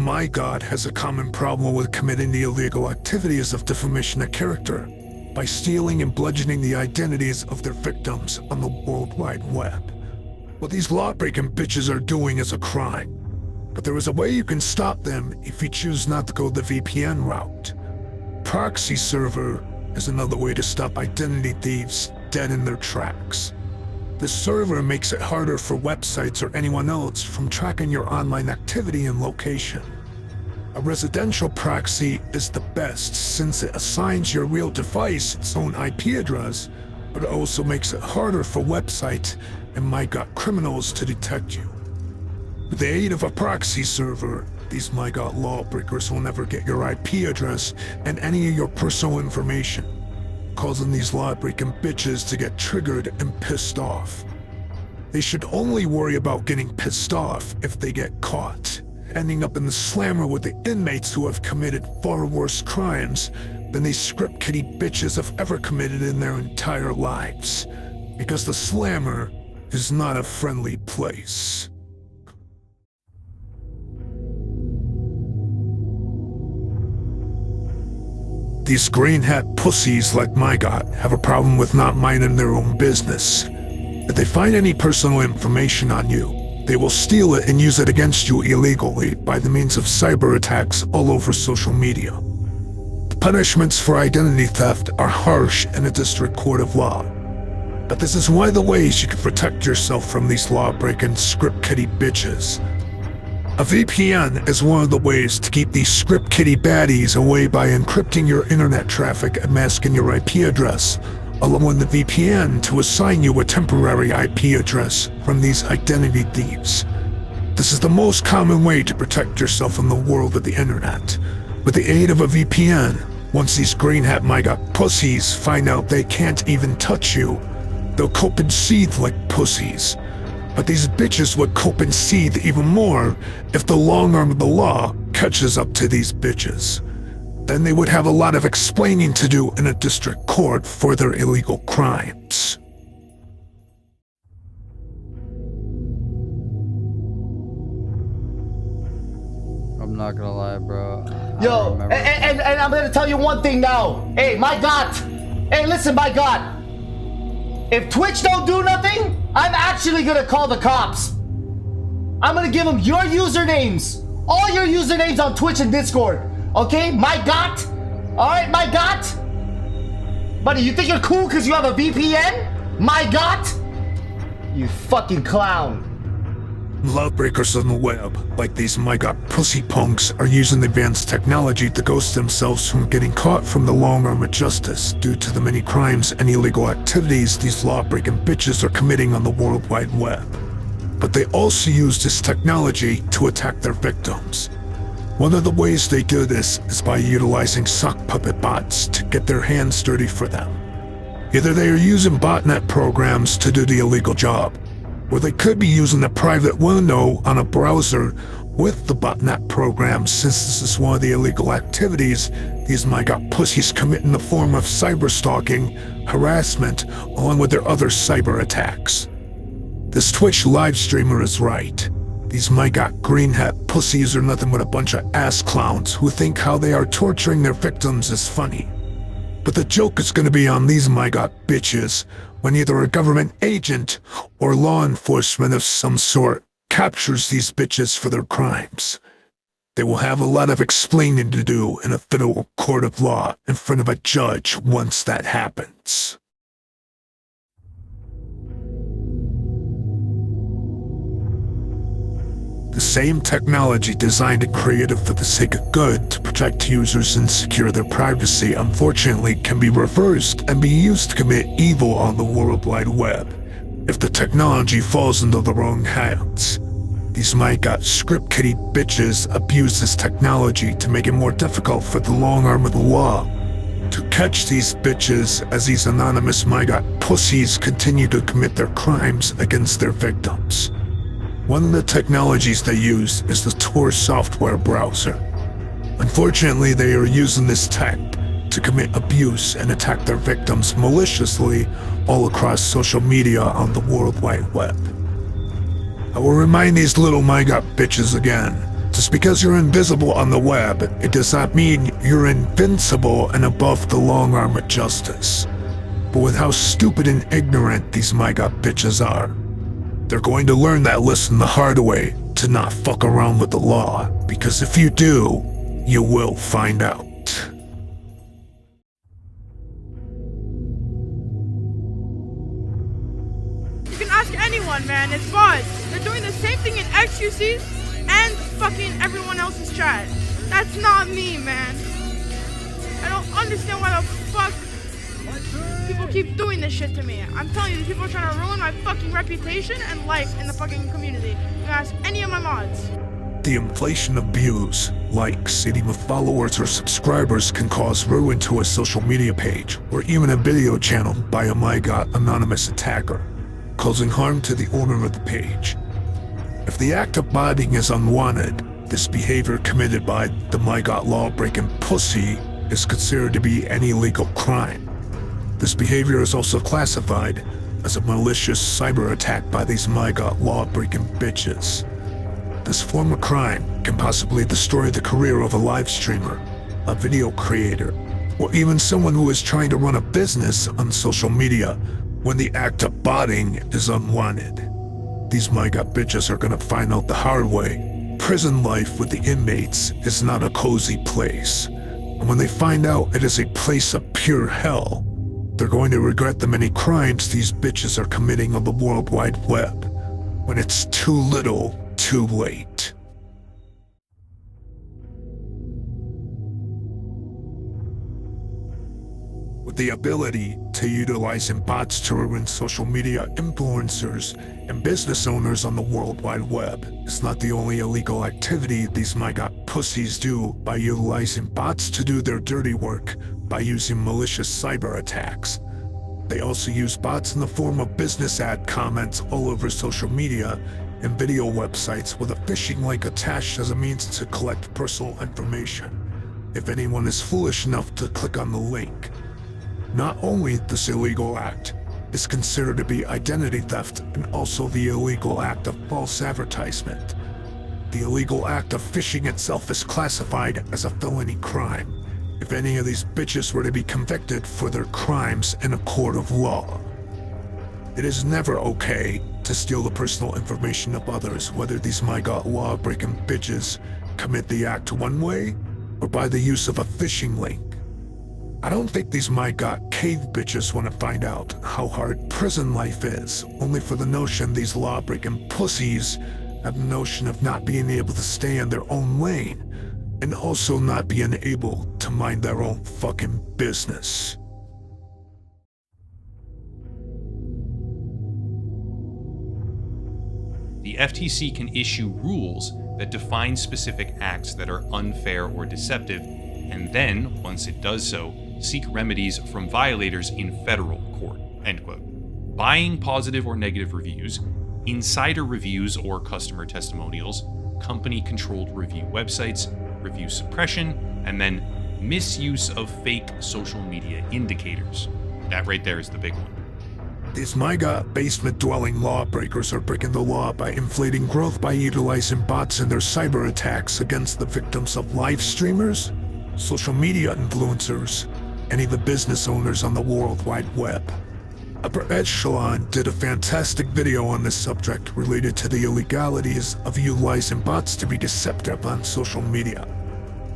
Myg0t has a common problem with committing the illegal activities of defamation of character by stealing and bludgeoning the identities of their victims on the World Wide Web. What these law-breaking bitches are doing is a crime, but there is a way you can stop them if you choose not to go the VPN route. Proxy server is another way to stop identity thieves dead in their tracks. This server makes it harder for websites or anyone else from tracking your online activity and location. A residential proxy is the best since it assigns your real device its own IP address, but it also makes it harder for website and Myg0t criminals to detect you. With the aid of a proxy server, these Myg0t lawbreakers will never get your IP address and any of your personal information, causing these law-breaking bitches to get triggered and pissed off. They should only worry about getting pissed off if they get caught, ending up in the slammer with the inmates who have committed far worse crimes than these script kiddie bitches have ever committed in their entire lives. Because the slammer is not a friendly place. These green hat pussies like Myg0t have a problem with not minding their own business. If they find any personal information on you, they will steal it and use it against you illegally by the means of cyber attacks all over social media. The punishments for identity theft are harsh in a district court of law. But this is one of the ways you can protect yourself from these law-breaking script kiddie bitches. A VPN is one of the ways to keep these script kiddie baddies away by encrypting your internet traffic and masking your IP address, allowing the VPN to assign you a temporary IP address from these identity thieves. This is the most common way to protect yourself in the world of the internet. With the aid of a VPN, once these green hat Myg0t pussies find out they can't even touch you, they'll cope and seethe like pussies. But these bitches would cope and seethe even more if the long arm of the law catches up to these bitches. Then they would have a lot of explaining to do in a district court for their illegal crimes. I'm not gonna lie, bro. Yo, and I'm gonna tell you one thing now. Hey, Myg0t. Hey, listen, Myg0t. If Twitch don't do nothing, I'm actually gonna call the cops. I'm gonna give them your usernames. All your usernames on Twitch and Discord. Okay, Myg0t? Alright, Myg0t? Buddy, you think you're cool because you have a VPN? Myg0t? You fucking clown. Lawbreakers on the web, like these Myg0t pussy punks, are using advanced technology to ghost themselves from getting caught from the long arm of justice due to the many crimes and illegal activities these law-breaking bitches are committing on the World Wide Web. But they also use this technology to attack their victims. One of the ways they do this is by utilizing sock puppet bots to get their hands dirty for them. Either they are using botnet programs to do the illegal job, or they could be using a private window on a browser with the botnet program, since this is one of the illegal activities these Myg0t pussies commit in the form of cyberstalking, harassment, along with their other cyber attacks. This Twitch live streamer is right. These Myg0t green hat pussies are nothing but a bunch of ass clowns who think how they are torturing their victims is funny. But the joke is gonna be on these Myg0t bitches when either a government agent or law enforcement of some sort captures these bitches for their crimes. They will have a lot of explaining to do in a federal court of law in front of a judge once that happens. The same technology designed and created for the sake of good to protect users and secure their privacy, unfortunately, can be reversed and be used to commit evil on the World Wide Web if the technology falls into the wrong hands. These Myg0t script kiddie bitches abuse this technology to make it more difficult for the long arm of the law to catch these bitches as these anonymous Myg0t pussies continue to commit their crimes against their victims. One of the technologies they use is the Tor software browser. Unfortunately, they are using this tech to commit abuse and attack their victims maliciously all across social media on the World Wide Web. I will remind these little Myg0t bitches again, Just because you're invisible on the web, it does not mean you're invincible and above the long arm of justice. But with how stupid and ignorant these Myg0t bitches are, they're going to learn that lesson the hard way, to not fuck around with the law, because if you do, you will find out. You can ask anyone, man, it's bots. They're doing the same thing in XQCs and fucking everyone else's chat. That's not me, man. I don't understand why the fuck people keep doing this shit to me. I'm telling you, these people are trying to ruin my fucking reputation and life in the fucking community. You can ask any of my mods. The inflation of views, likes, and even followers or subscribers can cause ruin to a social media page or even a video channel by a Myg0t anonymous attacker, causing harm to the owner of the page. If the act of botting is unwanted, this behavior committed by the Myg0t law-breaking pussy is considered to be an illegal crime. This behavior is also classified as a malicious cyber attack by these Myg0t law-breaking bitches. This form of crime can possibly destroy the career of a live streamer, a video creator, or even someone who is trying to run a business on social media when the act of botting is unwanted. These Myg0t bitches are gonna find out the hard way. Prison life with the inmates is not a cozy place. And when they find out it is a place of pure hell, they're going to regret the many crimes these bitches are committing on the World Wide Web, when it's too little, too late. With the ability to utilizing bots to ruin social media influencers and business owners on the World Wide Web, it's not the only illegal activity these Myg0t pussies do by utilizing bots to do their dirty work by using malicious cyber attacks. They also use bots in the form of business ad comments all over social media and video websites with a phishing link attached as a means to collect personal information, if anyone is foolish enough to click on the link. Not only this illegal act is considered to be identity theft and also the illegal act of false advertisement. The illegal act of phishing itself is classified as a felony crime if any of these bitches were to be convicted for their crimes in a court of law. It is never okay to steal the personal information of others, whether these Myg0t law-breaking bitches commit the act one way or by the use of a phishing link. I don't think these Myg0t cave bitches want to find out how hard prison life is, only for the notion these law-breaking pussies have the notion of not being able to stay in their own lane, and also not being able to mind their own fucking business. The FTC can issue rules that define specific acts that are unfair or deceptive, and then, once it does so, seek remedies from violators in federal court, end quote. Buying positive or negative reviews, insider reviews or customer testimonials, company-controlled review websites, review suppression, and then misuse of fake social media indicators. That right there is the big one. These Myg0t basement-dwelling lawbreakers are breaking the law by inflating growth by utilizing bots in their cyber attacks against the victims of live streamers, social media influencers, and even business owners on the World Wide Web. Upper Echelon did a fantastic video on this subject related to the illegalities of utilizing bots to be deceptive on social media.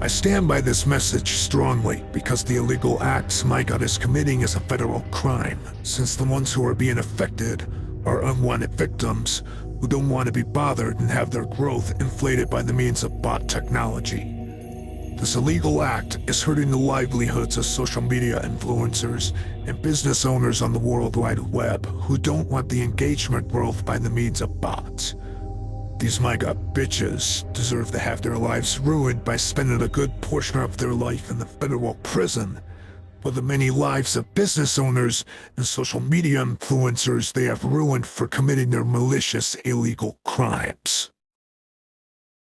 I stand by this message strongly because the illegal acts Myg0t is committing is a federal crime, since the ones who are being affected are unwanted victims who don't want to be bothered and have their growth inflated by the means of bot technology. This illegal act is hurting the livelihoods of social media influencers and business owners on the World Wide Web who don't want the engagement growth by the means of bots. These Myg0t bitches deserve to have their lives ruined by spending a good portion of their life in the federal prison, for the many lives of business owners and social media influencers they have ruined for committing their malicious illegal crimes.